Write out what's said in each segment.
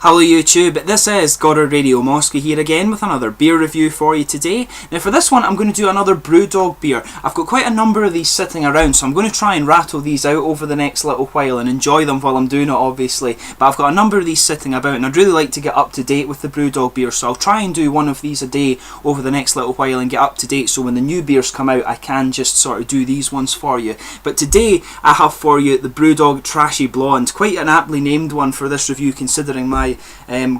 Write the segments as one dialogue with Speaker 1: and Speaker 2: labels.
Speaker 1: Hello YouTube, this is Goddard Radio Moscow here again with another beer review for you today. Now for this one I'm going to do another Brewdog beer. I've got quite a number of these sitting around, so I'm going to try and rattle these out over the next little while and enjoy them while I'm doing it obviously. But I've got a number of these sitting about and I'd really like to get up to date with the Brewdog beer, so I'll try and do one of these a day over the next little while and get up to date, so when the new beers come out I can just sort of do these ones for you. But today I have for you the Brewdog Trashy Blonde, quite an aptly named one for this review considering my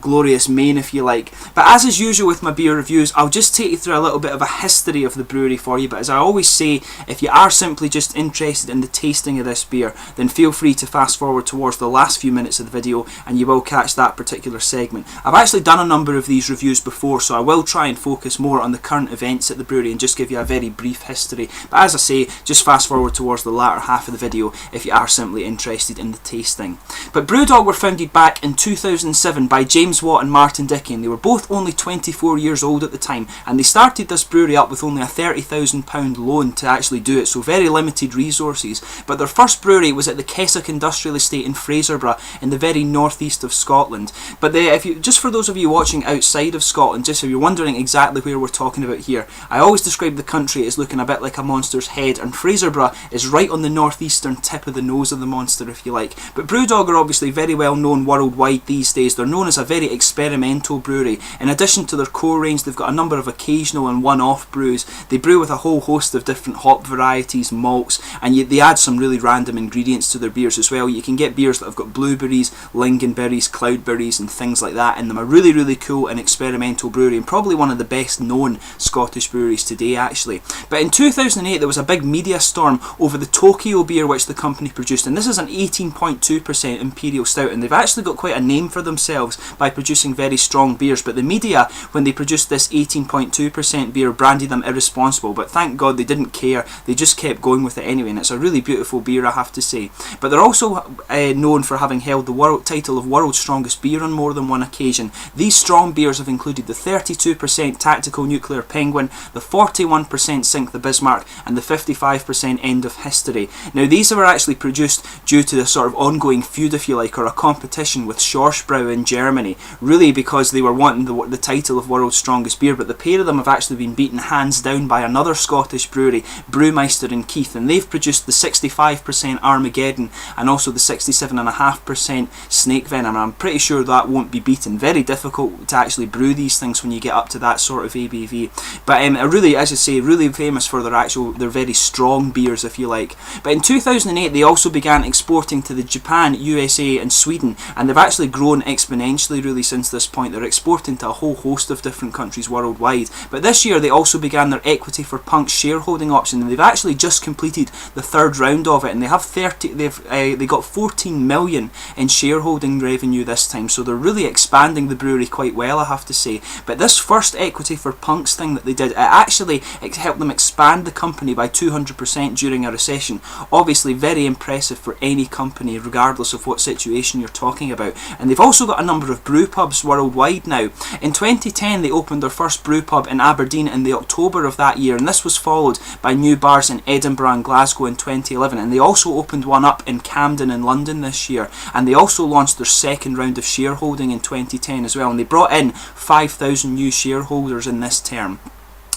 Speaker 1: glorious mane, if you like. But as is usual with my beer reviews, I'll just take you through a little bit of a history of the brewery for you. But as I always say, if you are simply just interested in the tasting of this beer, then feel free to fast forward towards the last few minutes of the video and you will catch that particular segment. I've actually done a number of these reviews before, so I will try and focus more on the current events at the brewery and just give you a very brief history. But as I say, just fast forward towards the latter half of the video if you are simply interested in the tasting. But Brewdog were founded back in 2007 by James Watt and Martin Dickey, and they were both only 24 years old at the time, and they started this brewery up with only a £30,000 loan to actually do it, so very limited resources. But their first brewery was at the Keswick Industrial Estate in Fraserburgh in the very northeast of Scotland. But just for those of you watching outside of Scotland, just if you're wondering exactly where we're talking about here, I always describe the country as looking a bit like a monster's head, and Fraserburgh is right on the northeastern tip of the nose of the monster, if you like. But Brewdog are obviously very well known worldwide these days. They're known as a very experimental brewery. In addition to their core range, they've got a number of occasional and one-off brews. They brew with a whole host of different hop varieties, malts, and they add some really random ingredients to their beers as well. You can get beers that have got blueberries, lingonberries, cloudberries and things like that in them. A really, really cool and experimental brewery, and probably one of the best known Scottish breweries today actually. But in 2008 there was a big media storm over the Tokyo beer which the company produced, and this is an 18.2% Imperial Stout, and they've actually got quite a name for themselves by producing very strong beers. But the media, when they produced this 18.2% beer, branded them irresponsible, but thank God they didn't care. They just kept going with it anyway, and it's a really beautiful beer, I have to say. But they're also known for having held the title of World's Strongest Beer on more than one occasion. These strong beers have included the 32% Tactical Nuclear Penguin, the 41% Sink the Bismarck, and the 55% End of History. Now these were actually produced due to a sort of ongoing feud, if you like, or a competition with Schwarzbrau in Germany, really because they were wanting the title of World's Strongest Beer. But the pair of them have actually been beaten hands down by another Scottish brewery, Brewmeister and Keith, and they've produced the 65% Armageddon and also the 67.5% Snake Venom, and I'm pretty sure that won't be beaten. Very difficult to actually brew these things when you get up to that sort of ABV. But really, as I say, really famous for their very strong beers, if you like. But in 2008 they also began exporting to the Japan, USA and Sweden, and they've actually grown exponentially really since this point. They're exporting to a whole host of different countries worldwide. But this year they also began their Equity for Punks shareholding option, and they've actually just completed the third round of it, and they got 14 million in shareholding revenue this time, so they're really expanding the brewery quite well, I have to say. But this first Equity for Punks thing that they did, it helped them expand the company by 200% during a recession. Obviously very impressive for any company regardless of what situation you're talking about. And they've also got a number of brew pubs worldwide now. In 2010 they opened their first brew pub in Aberdeen in the October of that year, and this was followed by new bars in Edinburgh and Glasgow in 2011, and they also opened one up in Camden in London this year, and they also launched their second round of shareholding in 2010 as well, and they brought in 5,000 new shareholders in this term.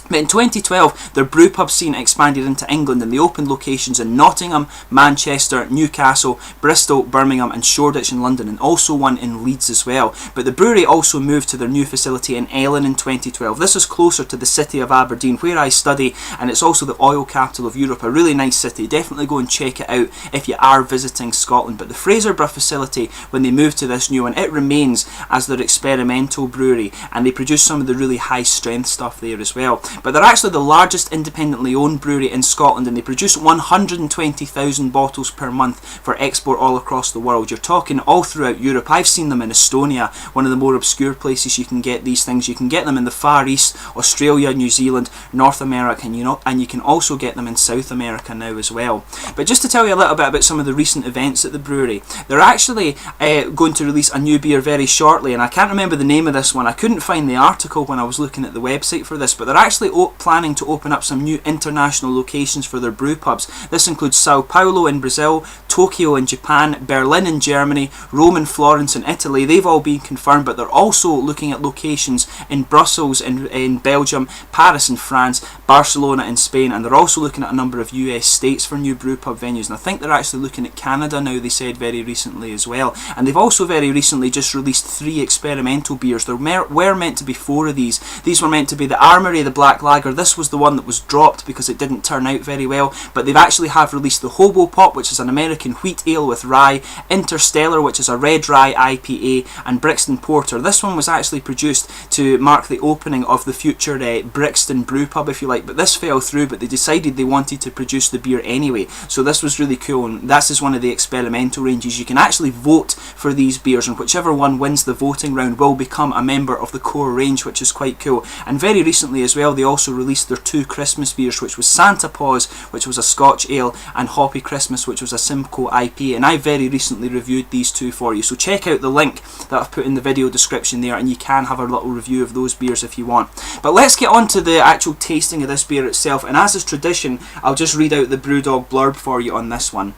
Speaker 1: But in 2012, their brewpub scene expanded into England, and they opened locations in Nottingham, Manchester, Newcastle, Bristol, Birmingham and Shoreditch in London, and also one in Leeds as well. But the brewery also moved to their new facility in Ellon in 2012. This is closer to the city of Aberdeen, where I study, and it's also the oil capital of Europe. A really nice city. Definitely go and check it out if you are visiting Scotland. But the Fraserburgh facility, when they moved to this new one, it remains as their experimental brewery, and they produce some of the really high strength stuff there as well. But they're actually the largest independently owned brewery in Scotland, and they produce 120,000 bottles per month for export all across the world. You're talking all throughout Europe. I've seen them in Estonia, one of the more obscure places you can get these things. You can get them in the Far East, Australia, New Zealand, North America, and you can also get them in South America now as well. But just to tell you a little bit about some of the recent events at the brewery, they're actually going to release a new beer very shortly, and I can't remember the name of this one. I couldn't find the article when I was looking at the website for this, but they're actually planning to open up some new international locations for their brew pubs. This includes Sao Paulo in Brazil, Tokyo in Japan, Berlin in Germany, Rome and Florence in Italy. They've all been confirmed, but they're also looking at locations in Brussels in Belgium, Paris in France, Barcelona in Spain, and they're also looking at a number of US states for new brewpub venues. And I think they're actually looking at Canada now, they said very recently as well. And they've also very recently just released 3 experimental beers. There were meant to be 4 of these. These were meant to be the Armory, the Black Lager. This was the one that was dropped because it didn't turn out very well. But they've actually have released the Hobo Pop, which is an American wheat ale with rye, Interstellar, which is a red rye IPA, and Brixton Porter. This one was actually produced to mark the opening of the future Brixton Brewpub, if you like, but this fell through, but they decided they wanted to produce the beer anyway, so this was really cool, and this is one of the experimental ranges. You can actually vote for these beers, and whichever one wins the voting round will become a member of the core range, which is quite cool. And very recently as well, they also released their 2 Christmas beers, which was Santa Paws, which was a Scotch ale, and Hoppy Christmas, which was a Simcoe IPA, and I very recently reviewed these 2 for you, so check out the link that I've put in the video description there, and you can have a little review of those beers if you want. But let's get on to the actual tasting of this beer itself, and as is tradition, I'll just read out the Brewdog blurb for you on this one.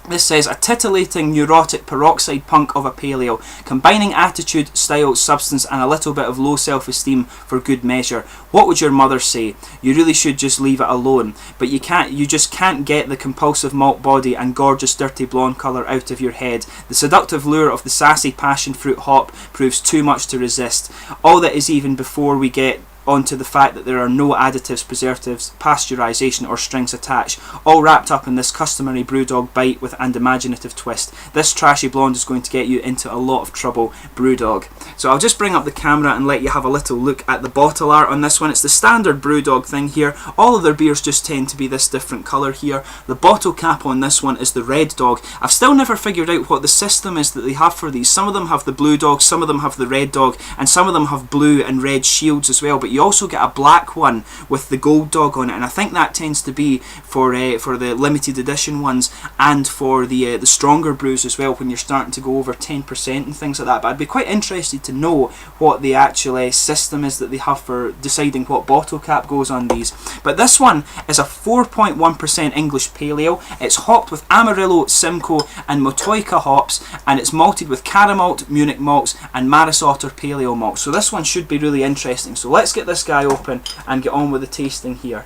Speaker 1: This says, a titillating, neurotic peroxide punk of a pale ale, combining attitude, style, substance and a little bit of low self-esteem for good measure. What would your mother say? You really should just leave it alone. But you just can't get the compulsive malt body and gorgeous dirty blonde colour out of your head. The seductive lure of the sassy passion fruit hop proves too much to resist. All that is even before we get onto the fact that there are no additives, preservatives, pasteurisation or strings attached, all wrapped up in this customary Brewdog bite and imaginative twist. This trashy blonde is going to get you into a lot of trouble, Brewdog. So I'll just bring up the camera and let you have a little look at the bottle art on this one. It's the standard Brewdog thing here. All of their beers just tend to be this different colour here. The bottle cap on this one is the Red Dog. I've still never figured out what the system is that they have for these. Some of them have the Blue Dog, some of them have the Red Dog, and some of them have blue and red shields as well, but you also get a black one with the gold dog on it, and I think that tends to be for the limited edition ones and for the stronger brews as well, when you're starting to go over 10% and things like that. But I'd be quite interested to know what the actual system is that they have for deciding what bottle cap goes on these. But this one is a 4.1% English pale ale. It's hopped with Amarillo, Simcoe and Motueka hops, and it's malted with Caramalt, Munich malts and Maris Otter pale ale malts. So this one should be really interesting. So let's get this guy open and get on with the tasting here.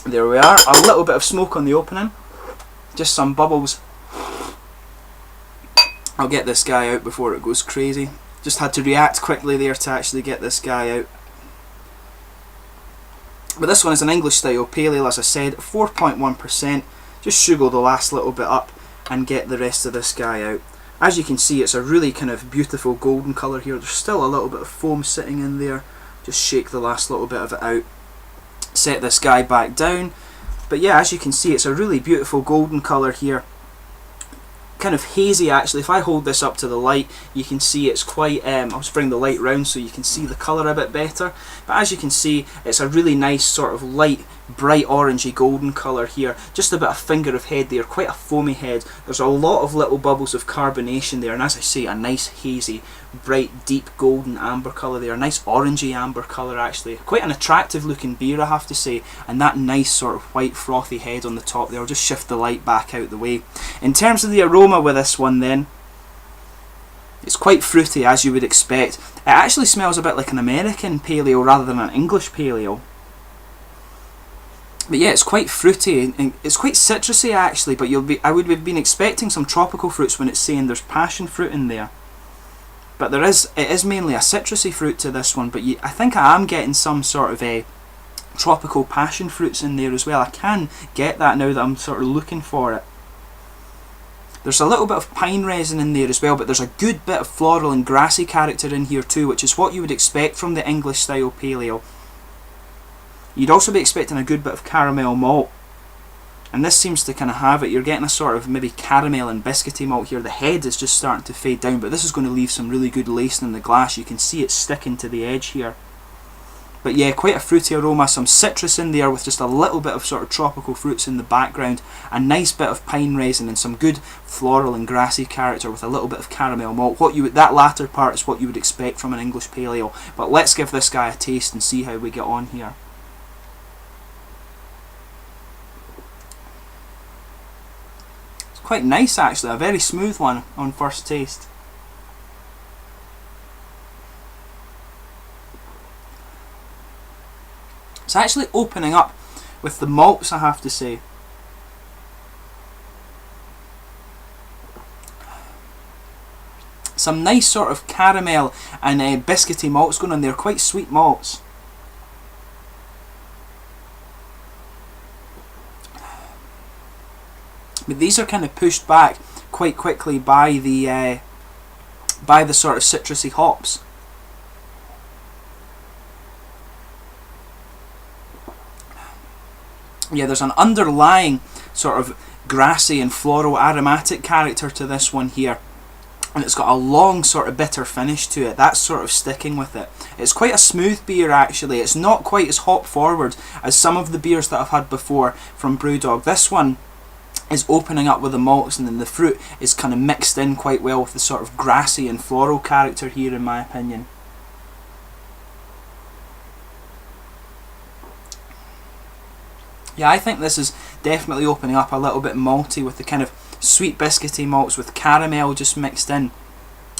Speaker 1: There we are, a little bit of smoke on the opening, just some bubbles. I'll get this guy out before it goes crazy. Just had to react quickly there to actually get this guy out. But this one is an English style pale ale, as I said, 4.1%. Just sugar the last little bit up and get the rest of this guy out. As you can see, it's a really kind of beautiful golden colour here. There's still a little bit of foam sitting in there. Just shake the last little bit of it out. Set this guy back down. But yeah, as you can see, it's a really beautiful golden colour here. Kind of hazy actually. If I hold this up to the light, you can see it's quite, I'll just bring the light round so you can see the colour a bit better. But as you can see, it's a really nice sort of light, bright orangey golden colour here. Just a bit of finger of head there, quite a foamy head. There's a lot of little bubbles of carbonation there, and as I say, a nice hazy, bright, deep golden amber colour there. A nice orangey amber colour actually. Quite an attractive looking beer, I have to say, and that nice sort of white frothy head on the top there. I'll just shift the light back out the way. In terms of the aroma with this one then, it's quite fruity as you would expect. It actually smells a bit like an American pale ale rather than an English pale ale. But yeah, it's quite fruity and it's quite citrusy actually, but I would have been expecting some tropical fruits when it's saying there's passion fruit in there. But it is mainly a citrusy fruit to this one, but I think I am getting some sort of a tropical passion fruits in there as well. I can get that now that I'm sort of looking for it. There's a little bit of pine resin in there as well, but there's a good bit of floral and grassy character in here too, which is what you would expect from the English style pale ale. You'd also be expecting a good bit of caramel malt, and this seems to kind of have it. You're getting a sort of maybe caramel and biscuity malt here. The head is just starting to fade down, but this is going to leave some really good lacing in the glass. You can see it sticking to the edge here. But yeah, quite a fruity aroma, some citrus in there with just a little bit of sort of tropical fruits in the background, a nice bit of pine resin and some good floral and grassy character with a little bit of caramel malt. That latter part is what you would expect from an English pale ale. But let's give this guy a taste and see how we get on here. quite nice actually, a very smooth one on first taste. It's actually opening up with the malts, I have to say. Some nice sort of caramel and biscuity malts going on there, quite sweet malts. But these are kind of pushed back quite quickly by the sort of citrusy hops. Yeah, there's an underlying sort of grassy and floral aromatic character to this one here. And it's got a long sort of bitter finish to it. That's sort of sticking with it. It's quite a smooth beer actually. It's not quite as hop forward as some of the beers that I've had before from Brewdog. This one is opening up with the malts, and then the fruit is kind of mixed in quite well with the sort of grassy and floral character here, in my opinion. Yeah, I think this is definitely opening up a little bit malty with the kind of sweet biscuity malts with caramel just mixed in.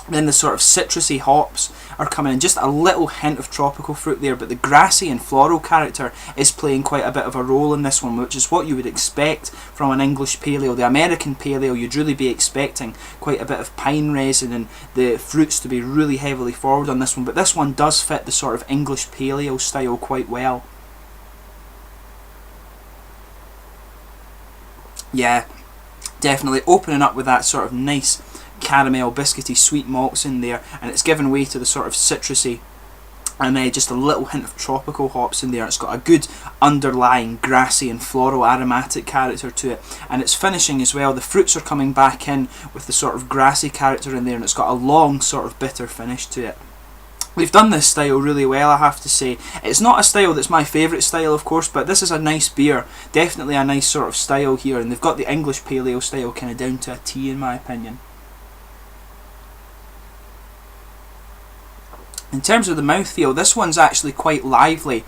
Speaker 1: Then the sort of citrusy hops are coming in, just a little hint of tropical fruit there, but the grassy and floral character is playing quite a bit of a role in this one, which is what you would expect from an English pale ale. The American pale ale, you'd really be expecting quite a bit of pine resin and the fruits to be really heavily forward on this one, but this one does fit the sort of English pale ale style quite well. Yeah, definitely opening up with that sort of nice caramel biscuity sweet malts in there, and it's given way to the sort of citrusy and just a little hint of tropical hops in there. It's got a good underlying grassy and floral aromatic character to it, and it's finishing as well. The fruits are coming back in with the sort of grassy character in there, and it's got a long sort of bitter finish to it. They've done this style really well, I have to say. It's not a style that's my favourite style, of course, but this is a nice beer. Definitely a nice sort of style here, and they've got the English pale ale style kind of down to a T, in my opinion. In terms of the mouthfeel, this one's actually quite lively.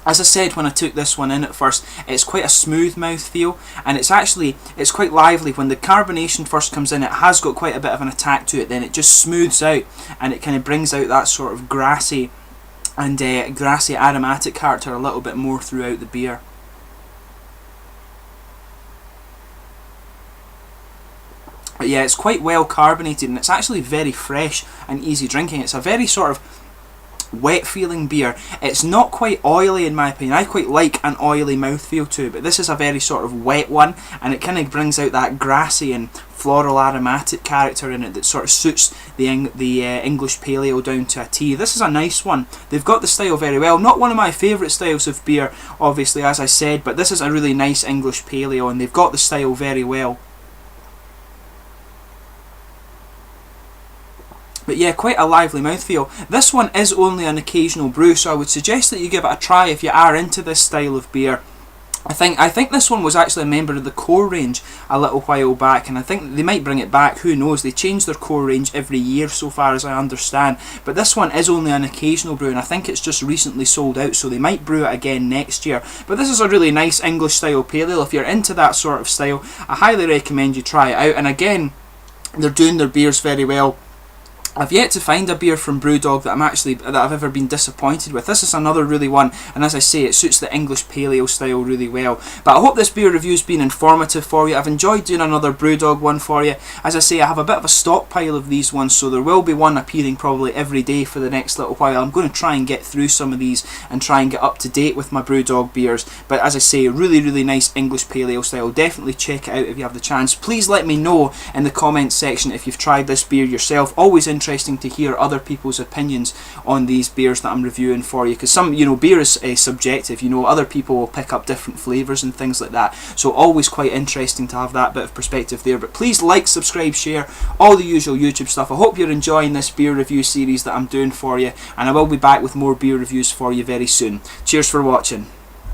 Speaker 1: As I said when I took this one in at first, it's quite a smooth mouthfeel, and it's quite lively. When the carbonation first comes in, it has got quite a bit of an attack to it, then it just smooths out, and it kind of brings out that sort of grassy and grassy aromatic character a little bit more throughout the beer. But yeah, it's quite well carbonated, and it's actually very fresh and easy drinking. It's a very sort of wet feeling beer. It's not quite oily, in my opinion. I quite like an oily mouthfeel to it, but this is a very sort of wet one, and it kind of brings out that grassy and floral aromatic character in it that sort of suits the English pale ale down to a T. This is a nice one. They've got the style very well. Not one of my favourite styles of beer, obviously, as I said, but this is a really nice English pale ale, and they've got the style very well. But yeah, quite a lively mouthfeel. This one is only an occasional brew, so I would suggest that you give it a try if you are into this style of beer. I think this one was actually a member of the core range a little while back, and I think they might bring it back, who knows. They change their core range every year so far as I understand, but this one is only an occasional brew, and I think it's just recently sold out, so they might brew it again next year. But this is a really nice English style pale ale. If you're into that sort of style, I highly recommend you try it out. And again, they're doing their beers very well. I've yet to find a beer from Brewdog that I've ever been disappointed with. This is another really one, and as I say, it suits the English pale ale style really well. But I hope this beer review's been informative for you. I've enjoyed doing another Brewdog one for you. As I say, I have a bit of a stockpile of these ones, so there will be one appearing probably every day for the next little while. I'm going to try and get through some of these and try and get up to date with my Brewdog beers. But as I say, really, really nice English pale ale style. Definitely check it out if you have the chance. Please let me know in the comments section if you've tried this beer yourself. Always interesting to hear other people's opinions on these beers that I'm reviewing for you, because some, beer is subjective. Other people will pick up different flavours and things like that, so always quite interesting to have that bit of perspective there. But please like, subscribe, share, all the usual YouTube stuff. I hope you're enjoying this beer review series that I'm doing for you, and I will be back with more beer reviews for you very soon. Cheers for watching.